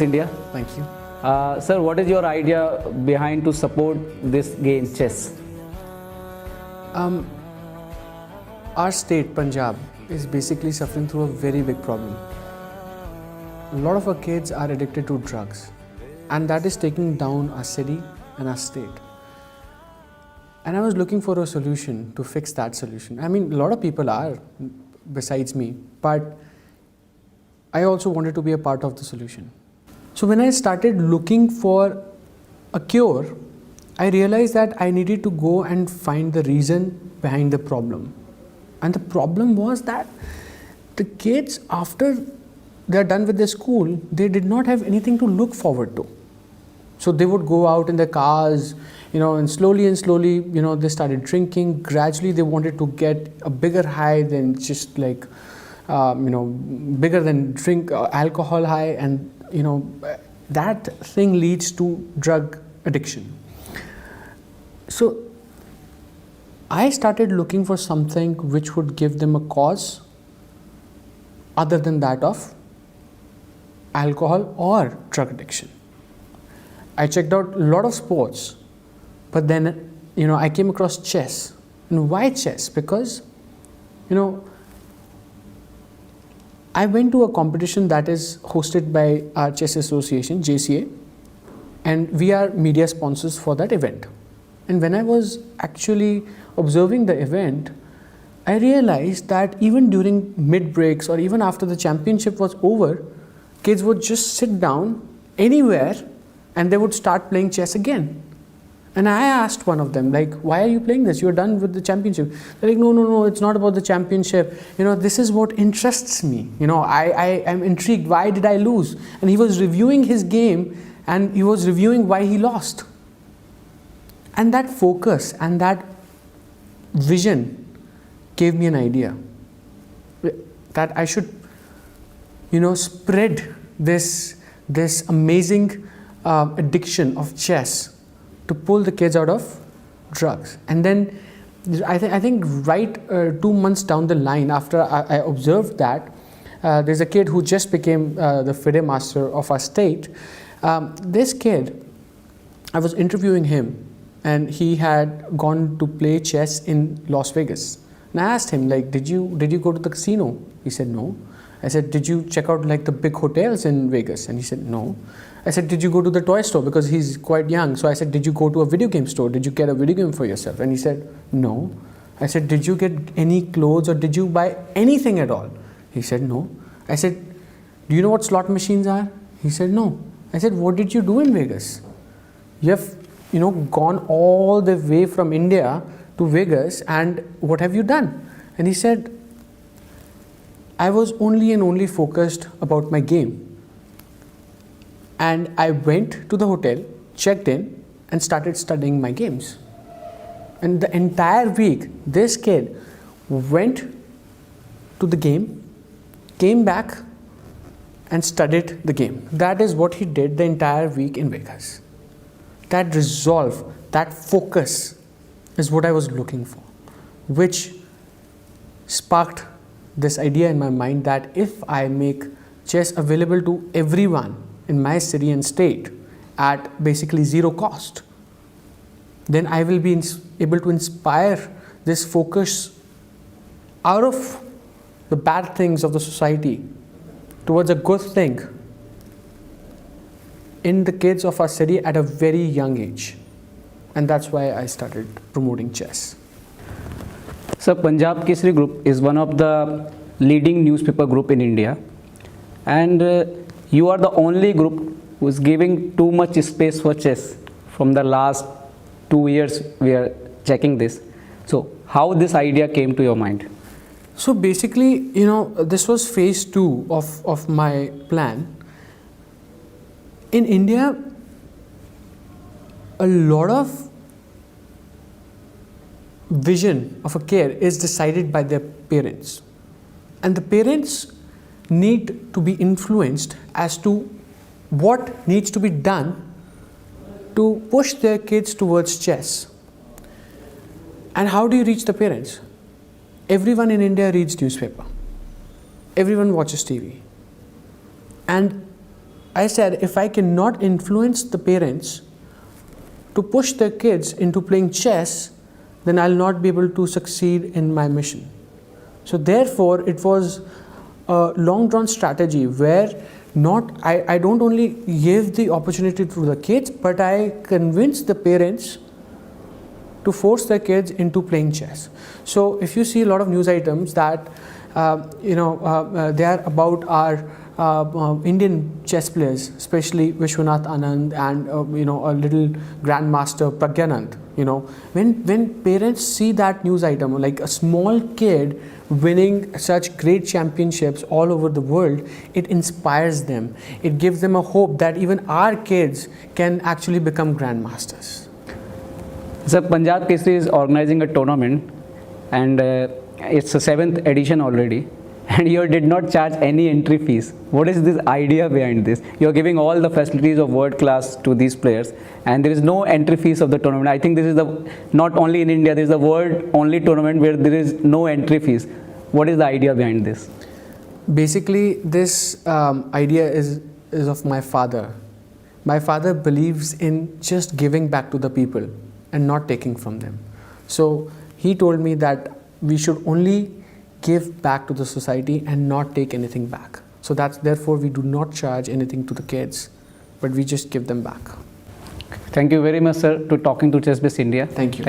India. Thank you. Sir, what is your idea behind to support this game, chess? Our state, Punjab, is basically suffering through a very big problem. A lot of our kids are addicted to drugs, and that is taking down our city and our state. And I was looking for a solution to fix that solution. I mean, a lot of people are, besides me, but I also wanted to be a part of the solution. So when I started looking for a cure, I realized that I needed to go and find the reason behind the problem. And the problem was that the kids, after they're done with their school, they did not have anything to look forward to. So they would go out in their cars, and slowly, they started drinking. Gradually, they wanted to get a bigger high than just bigger than drink alcohol high, and that thing leads to drug addiction. So I started looking for something which would give them a cause other than that of alcohol or drug addiction. I checked out a lot of sports, but then I came across chess. And why chess? Because I went to a competition that is hosted by our chess association, JCA, and we are media sponsors for that event. And when I was actually observing the event, I realized that even during mid breaks or even after the championship was over, kids would just sit down anywhere and they would start playing chess again. And I asked one of them, why are you playing this? You're done with the championship. They're like, no, it's not about the championship. This is what interests me. I am intrigued. Why did I lose? And he was reviewing his game and he was reviewing why he lost. And that focus and that vision gave me an idea that I should, spread this amazing addiction of chess to pull the kids out of drugs. And then I think right 2 months down the line, after I observed that, there's a kid who just became the FIDE master of our state. This kid, I was interviewing him, and he had gone to play chess in Las Vegas. And I asked him, did you go to the casino? He said, no. I said, did you check out the big hotels in Vegas? And he said, no. I said, did you go to the toy store? Because he's quite young. So I said, did you go to a video game store? Did you get a video game for yourself? And he said, no. I said, did you get any clothes or did you buy anything at all? He said, no. I said, do you know what slot machines are? He said, no. I said, what did you do in Vegas? You have, gone all the way from India to Vegas, and what have you done? And he said, I was only focused about my game. And I went to the hotel, checked in, and started studying my games. And the entire week, this kid went to the game, came back, and studied the game. That is what he did the entire week in Vegas. That resolve, that focus is what I was looking for, which sparked this idea in my mind that if I make chess available to everyone in my city and state at basically zero cost, then I will be able to inspire this focus out of the bad things of the society towards a good thing in the kids of our city at a very young age. And that's why I started promoting chess. So Punjab Kesari group is one of the leading newspaper group in India, and you are the only group who is giving too much space for chess. From the last 2 years we are checking this. So how this idea came to your mind? So basically, this was phase 2 of my plan. In India, a lot of vision of a kid is decided by their parents. And the parents need to be influenced as to what needs to be done to push their kids towards chess. And how do you reach the parents? Everyone in India reads newspaper. Everyone watches TV. And I said, if I cannot influence the parents to push their kids into playing chess, then I'll not be able to succeed in my mission. So therefore, it was a long drawn strategy where I don't only give the opportunity to the kids, but I convince the parents to force their kids into playing chess. So if you see a lot of news items that they are about our Indian chess players, especially Vishwanath Anand and a little grandmaster Pragyanand. When parents see that news item, like a small kid winning such great championships all over the world, it inspires them. It gives them a hope that even our kids can actually become grandmasters. So Punjab Kesari is organizing a tournament, and it's the 7th edition already, and you did not charge any entry fees. What is this idea behind this? You're giving all the facilities of world class to these players, and there is no entry fees of the tournament. I think this is not only in India, this is the world only tournament where there is no entry fees. What is the idea behind this? Basically, this idea is of my father. My father believes in just giving back to the people and not taking from them. So he told me that we should only give back to the society and not take anything back. So therefore we do not charge anything to the kids, but we just give them back. Thank you very much, sir, to talking to Chess Base India. Thank you.